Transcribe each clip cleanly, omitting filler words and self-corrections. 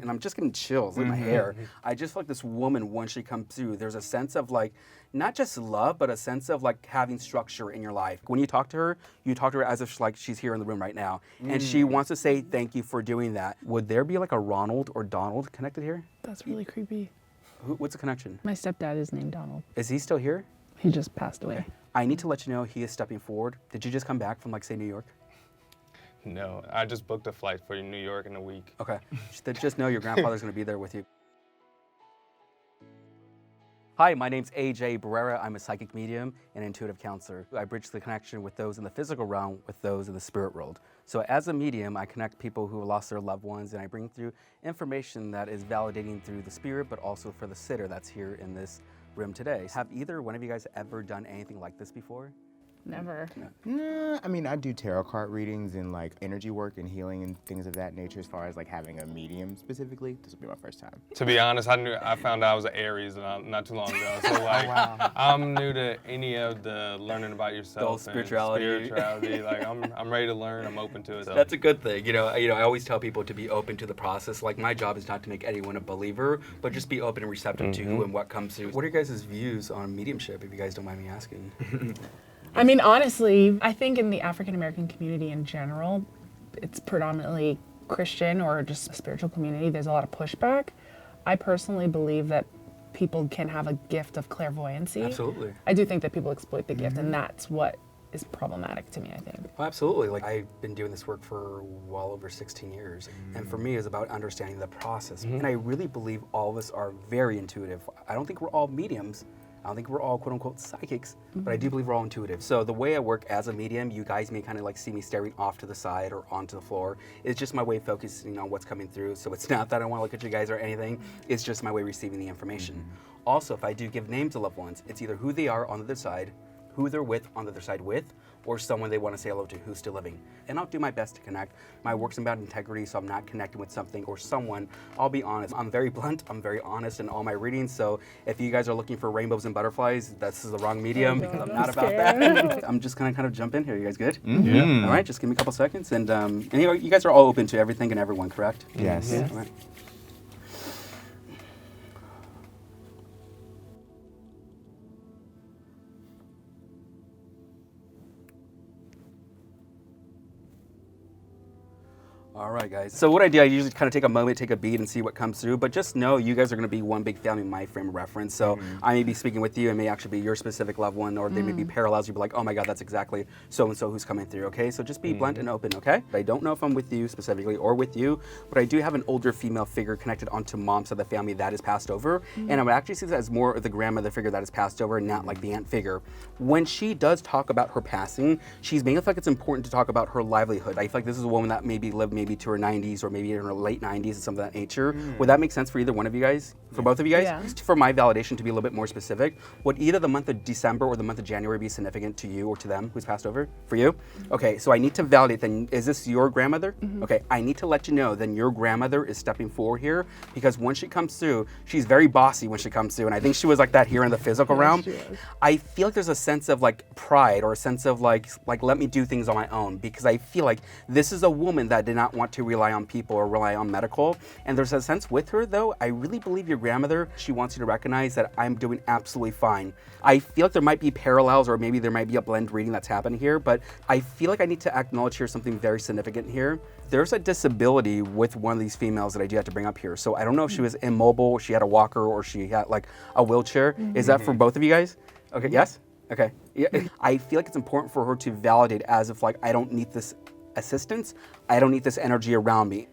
and I'm just getting chills in my hair. I just feel like this woman, when she comes through, there's a sense of like, not just love, but a sense of like having structure in your life. When you talk to her as if like she's here in the room right now, and she wants to say thank you for doing that. Would there be like a Ronald or Donald connected here? That's really creepy. What's the connection? My stepdad is named Donald. Is he still here? He just passed away. I need to let you know he is stepping forward. Did you just come back from like, say, New York? No, I just booked a flight for New York in a week. Okay, just know your grandfather's gonna be there with you. Hi, my name's AJ Barrera. I'm a psychic medium and intuitive counselor. I bridge the connection with those in the physical realm with those in the spirit world. So as a medium, I connect people who have lost their loved ones, and I bring through information that is validating through the spirit, but also for the sitter that's here in this room today. Have either one of you guys ever done anything like this before? Never. No, I mean, I do tarot card readings and like energy work and healing and things of that nature. As far as like having a medium specifically, this will be my first time. To be honest, I found out I was an Aries not too long ago. So like, I'm new to any of the learning about yourself, spirituality. Like I'm ready to learn. I'm open to it. So. That's a good thing. I always tell people to be open to the process. Like my job is not to make anyone a believer, but just be open and receptive to who and what comes through. What are your guys' views on mediumship, if you guys don't mind me asking? I mean, honestly, I think in the African American community in general, it's predominantly Christian or just a spiritual community. There's a lot of pushback. I personally believe that people can have a gift of clairvoyancy. Absolutely. I do think that people exploit the gift, and that's what is problematic to me, I think. Oh, absolutely. Like I've been doing this work for well over 16 years. And for me, it's about understanding the process. And I really believe all of us are very intuitive. I don't think we're all mediums. I don't think we're all quote unquote psychics, but I do believe we're all intuitive. So the way I work as a medium, you guys may kind of like see me staring off to the side or onto the floor. It's just my way of focusing on what's coming through. So it's not that I want to look at you guys or anything. It's just my way of receiving the information. Also, if I do give names to loved ones, it's either who they are on the other side, who they're with on the other side with, or someone they want to say hello to who's still living. And I'll do my best to connect. My work's about integrity, so I'm not connecting with something or someone. I'll be honest. I'm very blunt. I'm very honest in all my readings. So if you guys are looking for rainbows and butterflies, this is the wrong medium because I'm not about that. I'm just gonna kind of jump in here. You guys good? Yeah. All right, just give me a couple seconds. And you guys are all open to everything and everyone, correct? Yes. Yes. All right. All right, guys. So what I do, I usually kind of take a moment, take a beat, and see what comes through. But just know you guys are going to be one big family in my frame of reference. So I may be speaking with you, it may actually be your specific loved one, or they may be parallels. You'll be like, oh my God, that's exactly so-and-so who's coming through, okay? So just be blunt and open, okay? I don't know if I'm with you specifically or with you, but I do have an older female figure connected onto mom's side of the family that is passed over. And I would actually see that as more of the grandmother figure that is passed over, and not like the aunt figure. When she does talk about her passing, she's making it feel like it's important to talk about her livelihood. I feel like this is a woman that maybe lived maybe to her 90s or maybe in her late 90s and something of that nature. Would that make sense for either one of you guys? For both of you guys? Yeah. Just for my validation, to be a little bit more specific, would either the month of December or the month of January be significant to you or to them who's passed over? For you? Okay, so I need to validate then, is this your grandmother? Okay, I need to let you know then your grandmother is stepping forward here, because when she comes through, she's very bossy when she comes through, and I think she was like that here in the physical realm. she was. I feel like there's a sense of like pride or a sense of like let me do things on my own, because I feel like this is a woman that did not want to rely on people or rely on medical. And there's a sense with her though, I really believe your grandmother, she wants you to recognize that I'm doing absolutely fine. I feel like there might be parallels, or maybe there might be a blend reading that's happening here, but I feel like I need to acknowledge here something very significant here. There's a disability with one of these females that I do have to bring up here. So I don't know if she was immobile, she had a walker, or she had like a wheelchair. Is that for both of you guys? Okay, yes? Okay. Yeah. I feel like it's important for her to validate as if like, I don't need this assistance, I don't need this energy around me.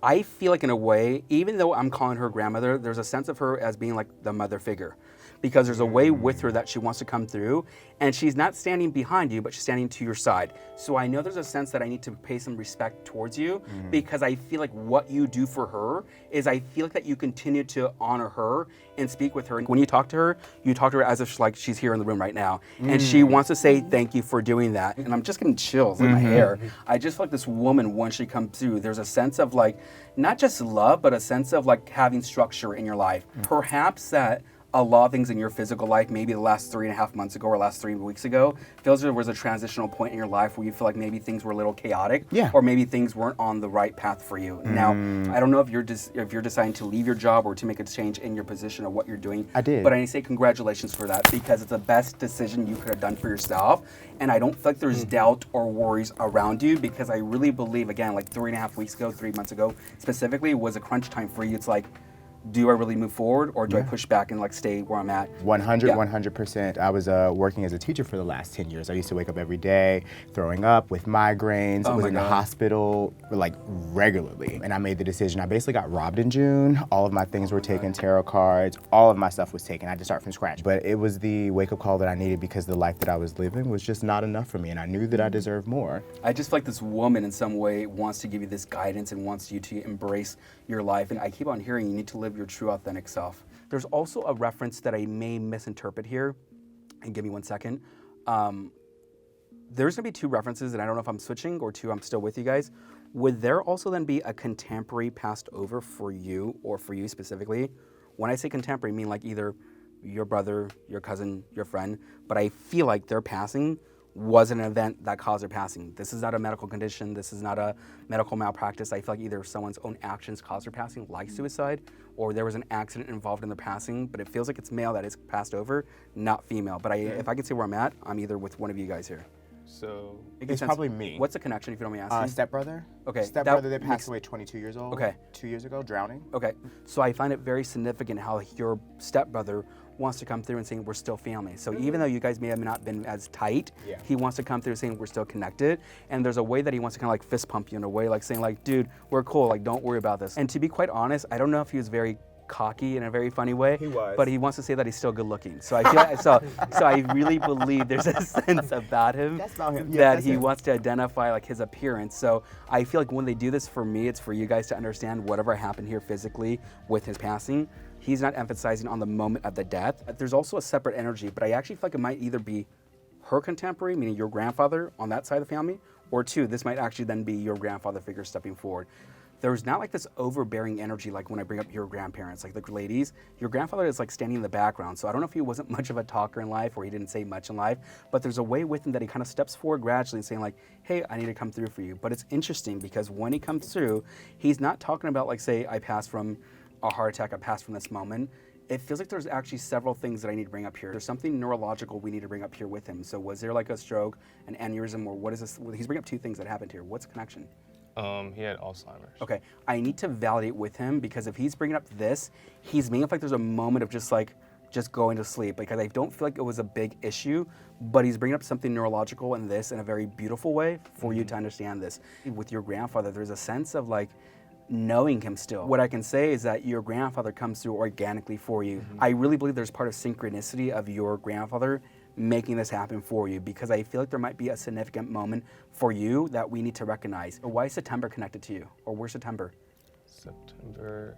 I feel like in a way, even though I'm calling her grandmother, there's a sense of her as being like the mother figure, because there's a way with her that she wants to come through, and she's not standing behind you, but she's standing to your side. So I know there's a sense that I need to pay some respect towards you, because I feel like what you do for her is, I feel like that you continue to honor her and speak with her. When you talk to her as if like she's here in the room right now, and she wants to say thank you for doing that. And I'm just getting chills in my hair. I just feel like this woman, when she comes through, there's a sense of like, not just love, but a sense of like having structure in your life. Perhaps that a lot of things in your physical life, maybe the last 3.5 months ago or last 3 weeks ago, feels there was a transitional point in your life where you feel like maybe things were a little chaotic, Yeah. or maybe things weren't on the right path for you. Now, I don't know if you're deciding to leave your job or to make a change in your position or what you're doing. I did. But I say congratulations for that, because it's the best decision you could have done for yourself. And I don't feel like there's doubt or worries around you, because I really believe, again, like 3.5 weeks ago, 3 months ago specifically, was a crunch time for you. It's like, do I really move forward, or do I push back and like stay where I'm at? 100%. I was working as a teacher for the last 10 years. I used to wake up every day throwing up with migraines. I was in the hospital like regularly. And I made the decision. I basically got robbed in June. All of my things were taken, tarot cards, all of my stuff was taken. I had to start from scratch. But it was the wake-up call that I needed, because the life that I was living was just not enough for me, and I knew that I deserved more. I just feel like this woman in some way wants to give you this guidance and wants you to embrace your life. And I keep on hearing you need to live your true authentic self. There's also a reference that I may misinterpret here, and give me 1 second. There's gonna be 2 references, and I don't know if I'm switching or 2, I'm still with you guys. Would there also then be a contemporary passed over for you, or for you specifically? When I say contemporary, I mean like either your brother, your cousin, your friend, but I feel like their passing was an event that caused their passing. This is not a medical condition. This is not a medical malpractice. I feel like either someone's own actions caused their passing, like suicide, or there was an accident involved in their passing, but it feels like it's male that is passed over, not female. But if I can say where I'm at, I'm either with one of you guys here. So It's probably me. What's the connection, if you don't mind me asking? Stepbrother. Okay, Stepbrother that that passed away 22 years old. Okay. 2 years ago, drowning. Okay, so I find it very significant how your stepbrother wants to come through and saying we're still family. So even though you guys may have not been as tight, he wants to come through saying we're still connected. And there's a way that he wants to kind of like fist pump you in a way, like saying like, dude, we're cool, like don't worry about this. And to be quite honest, I don't know if he was very cocky in a very funny way. He was. But he wants to say that he's still good looking. So I feel so I really believe there's a sense about him, That's about him. Yeah, that that's he him. wants to identify like his appearance. So I feel like when they do this for me, it's for you guys to understand whatever happened here physically with his passing. He's not emphasizing on the moment of the death. There's also a separate energy, but I actually feel like it might either be her contemporary, meaning your grandfather on that side of the family, or 2, this might actually then be your grandfather figure stepping forward. There's not like this overbearing energy like when I bring up your grandparents, like the ladies. Your grandfather is like standing in the background, so I don't know if he wasn't much of a talker in life or he didn't say much in life, but there's a way with him that he kind of steps forward gradually and saying like, hey, I need to come through for you. But it's interesting because when he comes through, he's not talking about like, say, I passed from a heart attack, I passed from this moment. It feels like there's actually several things that I need to bring up here. There's something neurological we need to bring up here with him. So was there like a stroke, an aneurysm, or what is this? He's bringing up 2 things that happened here. What's the connection? he had Alzheimer's. Okay, I need to validate with him, because if he's bringing up this, he's making it like there's a moment of just going to sleep, because I don't feel like it was a big issue, but he's bringing up something neurological in this in a very beautiful way for you to understand this. With your grandfather, there's a sense of like knowing him still. What I can say is that your grandfather comes through organically for you. I really believe there's part of synchronicity of your grandfather making this happen for you, because I feel like there might be a significant moment for you that we need to recognize. Why is September connected to you? Or where's September? September,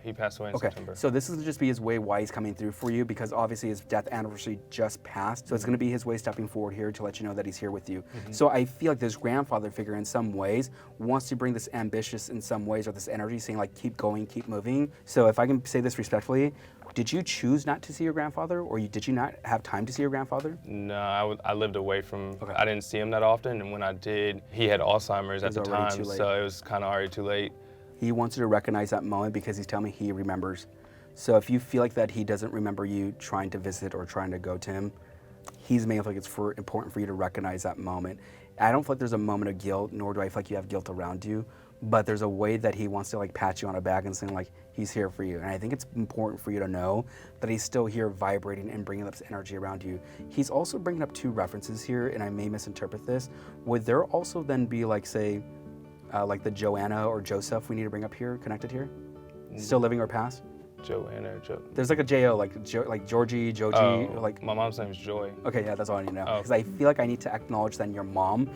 he passed away in Okay, September. so this is just be his way why he's coming through for you, because obviously his death anniversary just passed. So it's going to be his way stepping forward here to let you know that he's here with you. So I feel like this grandfather figure in some ways wants to bring this ambitious in some ways, or this energy saying like, keep going, keep moving. So if I can say this respectfully, did you choose not to see your grandfather, or did you not have time to see your grandfather? No, I lived away from, I didn't see him that often, and when I did, he had Alzheimer's at the time, so it was kind of already too late. He wants you to recognize that moment because he's telling me he remembers. So if you feel like that he doesn't remember you trying to visit or trying to go to him, he's making it feel like it's important for you to recognize that moment. I don't feel like there's a moment of guilt, nor do I feel like you have guilt around you, but there's a way that he wants to like pat you on the back and saying like, he's here for you. And I think it's important for you to know that he's still here vibrating and bringing up this energy around you. He's also bringing up 2 references here, and I may misinterpret this. Would there also then be like, say, like the Joanna or Joseph we need to bring up here, connected here? Still living or passed? Joanna or Joe. There's like a J-O, like Georgie, Joji, like. My mom's name is Joy. Okay, yeah, that's all I need to know. Oh. Because I feel like I need to acknowledge then your mom,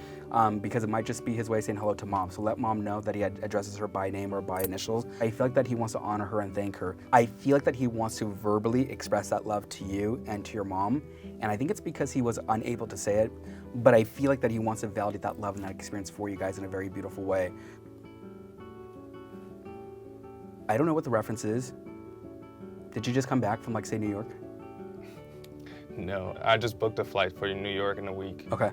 because it might just be his way of saying hello to mom. So let mom know that he addresses her by name or by initials. I feel like that he wants to honor her and thank her. I feel like that he wants to verbally express that love to you and to your mom. And I think it's because he was unable to say it, but I feel like that he wants to validate that love and that experience for you guys in a very beautiful way. I don't know what the reference is, Did you just come back from, like, say, New York? No, I just booked a flight for New York in a week. Okay.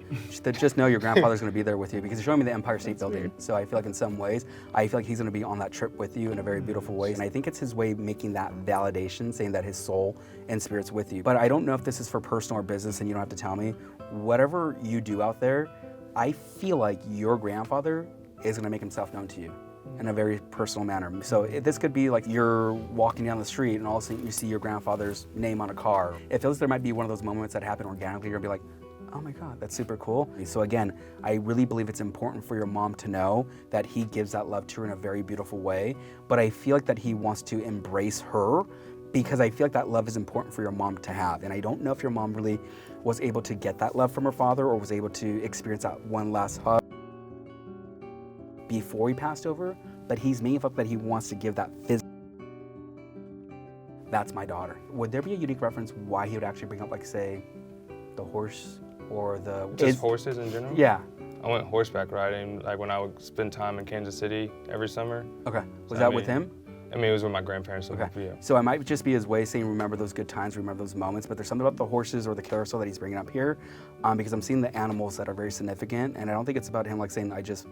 Just know your grandfather's going to be there with you because you're showing me the Empire State Building. So I feel like in some ways, I feel like he's going to be on that trip with you in a very beautiful way. And I think it's his way of making that validation, saying that his soul and spirit's with you. But I don't know if this is for personal or business, and you don't have to tell me. Whatever you do out there, I feel like your grandfather is going to make himself known to you in a very personal manner. So this could be like you're walking down the street and all of a sudden you see your grandfather's name on a car. It feels there might be one of those moments that happen organically. You're gonna be like, oh my God, that's super cool. So again, I really believe it's important for your mom to know that he gives that love to her in a very beautiful way. But I feel like that he wants to embrace her because I feel like that love is important for your mom to have. And I don't know if your mom really was able to get that love from her father or was able to experience that one last hug before he passed over, but he's making up that he wants to give that physical. That's my daughter. Would there be a unique reference why he would actually bring up, like, say, the horse or the... Just horses in general? Yeah. I went horseback riding, like when I would spend time in Kansas City every summer. Okay. Was that with him? I mean, it was with my grandparents. So okay. Yeah. So it might just be his way saying, remember those good times, remember those moments, but there's something about the horses or the carousel that he's bringing up here because I'm seeing the animals that are very significant, and I don't think it's about him, like, saying, I just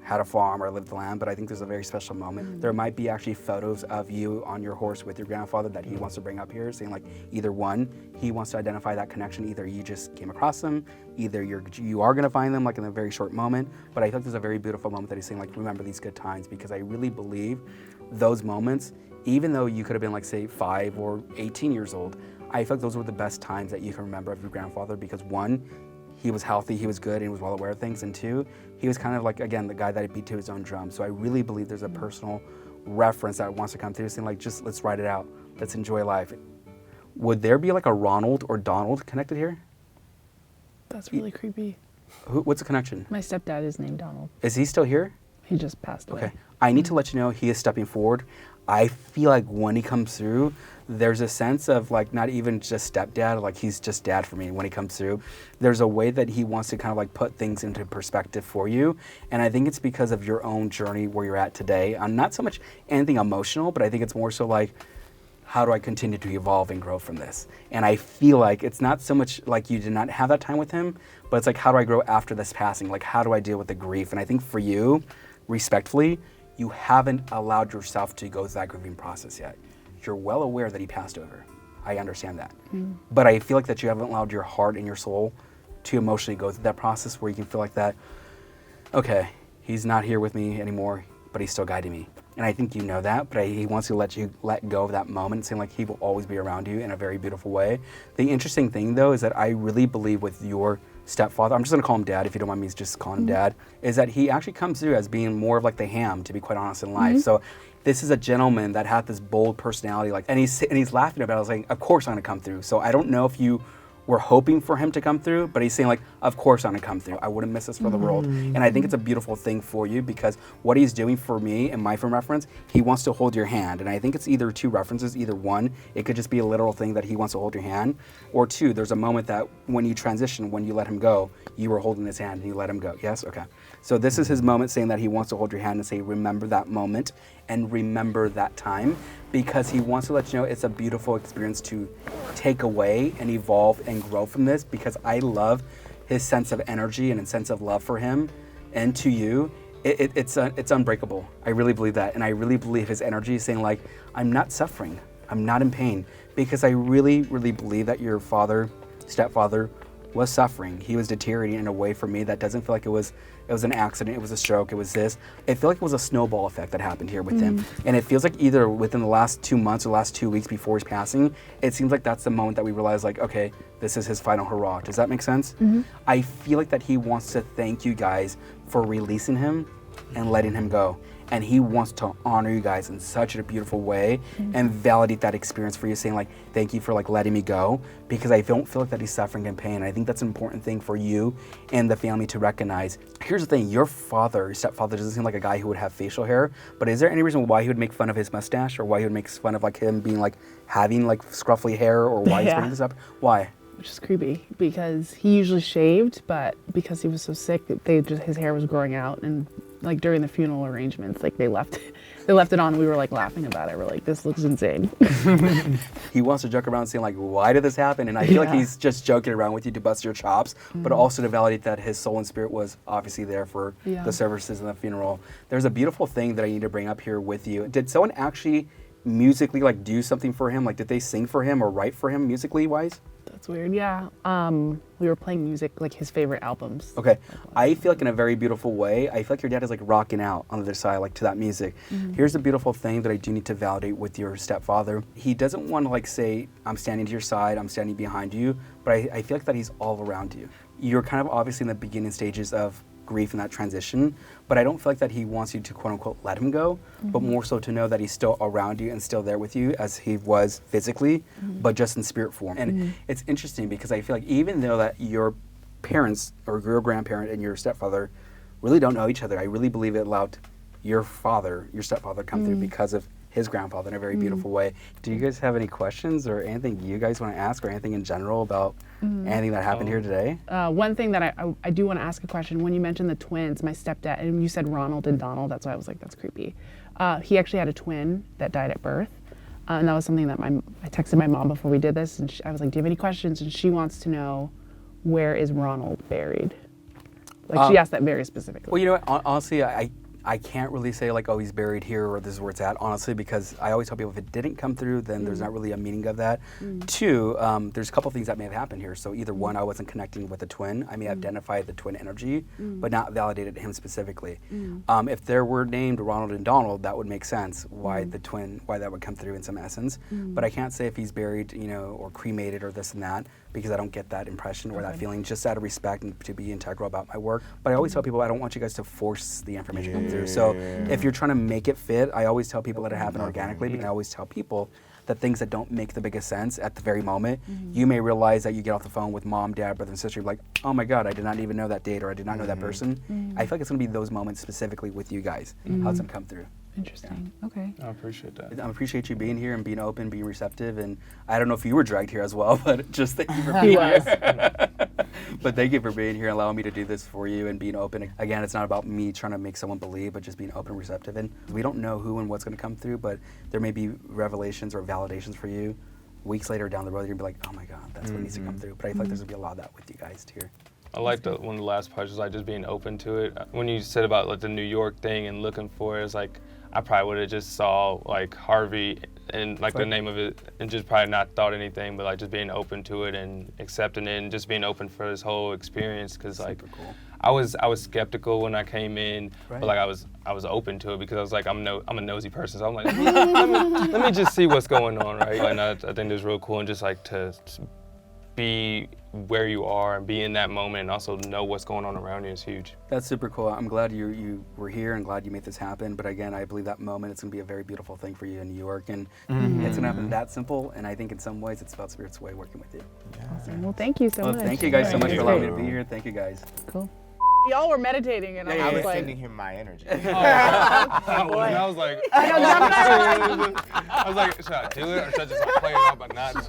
had a farm or lived the land, but I think there's a very special moment. There might be actually photos of you on your horse with your grandfather that he wants to bring up here, saying, like, either one, he wants to identify that connection, either you just came across them, either you are gonna find them, like, in a very short moment, but I think there's a very beautiful moment that he's saying, like, remember these good times, because I really believe those moments, even though you could have been, like, say 5 or 18 years old, I feel like those were the best times that you can remember of your grandfather, because one, he was healthy, he was good, and he was well aware of things, and two, he was kind of like, again, the guy that beat to his own drum. So I really believe there's a personal reference that wants to come through, saying, like, just let's ride it out, let's enjoy life. Would there be like a Ronald or Donald connected here? That's really creepy. What's the connection? My stepdad is named Donald. Is he still here? He just passed away. Okay. I need to let you know he is stepping forward. I feel like when he comes through, there's a sense of, like, not even just stepdad, like he's just dad for me when he comes through. There's a way that he wants to kind of like put things into perspective for you. And I think it's because of your own journey where you're at today. Not so much anything emotional, but I think it's more so like, how do I continue to evolve and grow from this? And I feel like it's not so much like you did not have that time with him, but it's like, how do I grow after this passing? Like, how do I deal with the grief? And I think for you, respectfully, you haven't allowed yourself to go through that grieving process yet. You're well aware that he passed over. I understand that. But I feel like that you haven't allowed your heart and your soul to emotionally go through that process where you can feel like that, okay, he's not here with me anymore, but he's still guiding me. And I think you know that, but he wants to let you let go of that moment, saying, like, he will always be around you in a very beautiful way. The interesting thing, though, is that I really believe with your stepfather, I'm just gonna call him dad if you don't mind me just calling him dad, is that he actually comes through as being more of like the ham, to be quite honest, in life. So this is a gentleman that had this bold personality, like, and he's laughing about it. I was like, of course I'm gonna come through. So I don't know if you were hoping for him to come through, but he's saying, like, of course I'm gonna come through. I wouldn't miss this for the world. And I think it's a beautiful thing for you, because what he's doing for me and my frame reference, he wants to hold your hand. And I think it's either two references, either one, it could just be a literal thing that he wants to hold your hand, or two, there's a moment that when you transition, when you let him go, you were holding his hand and you let him go. Yes? Okay. So this is his moment, saying that he wants to hold your hand and say, remember that moment and remember that time, because he wants to let you know it's a beautiful experience to take away and evolve and grow from this, because I love his sense of energy and his sense of love for him and to you. It's unbreakable. I really believe that. And I really believe his energy is saying, like, I'm not suffering. I'm not in pain, because I really, really believe that your stepfather was suffering. He was deteriorating in a way for me that doesn't feel like it was an accident, it was a stroke, it was this. It felt like it was a snowball effect that happened here with him. And it feels like either within the last 2 months or last 2 weeks before his passing, it seems like that's the moment that we realize, like, okay, this is his final hurrah. Does that make sense? I feel like that he wants to thank you guys for releasing him and letting him go. And he wants to honor you guys in such a beautiful way and validate that experience for you, saying, like, thank you for, like, letting me go, because I don't feel like that he's suffering in pain. I think that's an important thing for you and the family to recognize. Here's the thing, your stepfather doesn't seem like a guy who would have facial hair, but is there any reason why he would make fun of his mustache, or why he would make fun of, like, him being, like, having, like, scruffy hair, or why he's bringing this up? Why? Which is creepy, because he usually shaved, but because he was so sick, his hair was growing out, and like during the funeral arrangements, like they left it on. We were like laughing about it. We're like, this looks insane. He wants to joke around saying like, why did this happen? And I feel like he's just joking around with you to bust your chops, but also to validate that his soul and spirit was obviously there for the services and the funeral. There's a beautiful thing that I need to bring up here with you. Did someone actually musically like do something for him? Like, did they sing for him or write for him musically wise? That's weird. Yeah. We were playing music, like his favorite albums. Okay. I feel like in a very beautiful way, I feel like your dad is like rocking out on the other side, like to that music. Here's the beautiful thing that I do need to validate with your stepfather. He doesn't want to like say, I'm standing to your side, I'm standing behind you, but I feel like that he's all around you. You're kind of obviously in the beginning stages of grief and that transition, but I don't feel like that he wants you to quote unquote let him go, but more so to know that he's still around you and still there with you as he was physically, but just in spirit form. And it's interesting because I feel like even though that your parents or your grandparent and your stepfather really don't know each other, I really believe it allowed your stepfather come through because of his grandfather in a very beautiful way. Do you guys have any questions or anything you guys want to ask or anything in general about anything that happened here today? One thing that I do want to ask a question. When you mentioned the twins, my stepdad, and you said Ronald and Donald, that's why I was like, that's creepy. He actually had a twin that died at birth. And that was something that I texted my mom before we did this, and I was like, do you have any questions? And she wants to know, where is Ronald buried? Like, she asked that very specifically. Well, you know what, honestly, I can't really say like, oh, he's buried here or this is where it's at, honestly, because I always tell people if it didn't come through, then there's not really a meaning of that. Two, there's a couple things that may have happened here. So either one, I wasn't connecting with the twin. I may have identified the twin energy, but not validated him specifically. If there were named Ronald and Donald, that would make sense why the twin, why that would come through in some essence. But I can't say if he's buried, you know, or cremated or this and that, because I don't get that impression or that feeling, just out of respect and to be integral about my work. But I always tell people I don't want you guys to force the information to come through. So if you're trying to make it fit, I always tell people let it happen organically. And I always tell people that things that don't make the biggest sense at the very moment, you may realize that you get off the phone with mom, dad, brother, and sister, you're like, oh my God, I did not even know that date or I did not know that person. I feel like it's gonna be those moments specifically with you guys, how it's gonna come through. Interesting. Okay. I appreciate that. I appreciate you being here and being open, being receptive, and I don't know if you were dragged here as well, but just thank you for being here. But thank you for being here and allowing me to do this for you and being open. Again, it's not about me trying to make someone believe, but just being open and receptive. And we don't know who and what's going to come through, but there may be revelations or validations for you. Weeks later down the road, you're going to be like, oh my God, that's what needs to come through. But I feel like there's going to be a lot of that with you guys too. I like one of the last parts was like just being open to it. When you said about like the New York thing and looking for it, it's like I probably would have just saw like Harvey and like the name of it and just probably not thought anything, but like just being open to it and accepting it and just being open for this whole experience. Cause like cool. I was skeptical when I came in, but like I was open to it because I was like I'm a nosy person, so I'm like let me just see what's going on, right? And I think it's real cool and just like to be where you are and be in that moment and also know what's going on around you is huge. That's super cool. I'm glad you were here and glad you made this happen. But again, I believe that moment, it's going to be a very beautiful thing for you in New York. And it's going to happen that simple. And I think in some ways, it's about Spirit's way working with you. Awesome. Well, thank you so much. Thank you guys so much for allowing me to be here. Thank you guys. Cool. Y'all were meditating and I was like, sending him my energy. I was like, I was like, should I do it or should I just like play it out but not?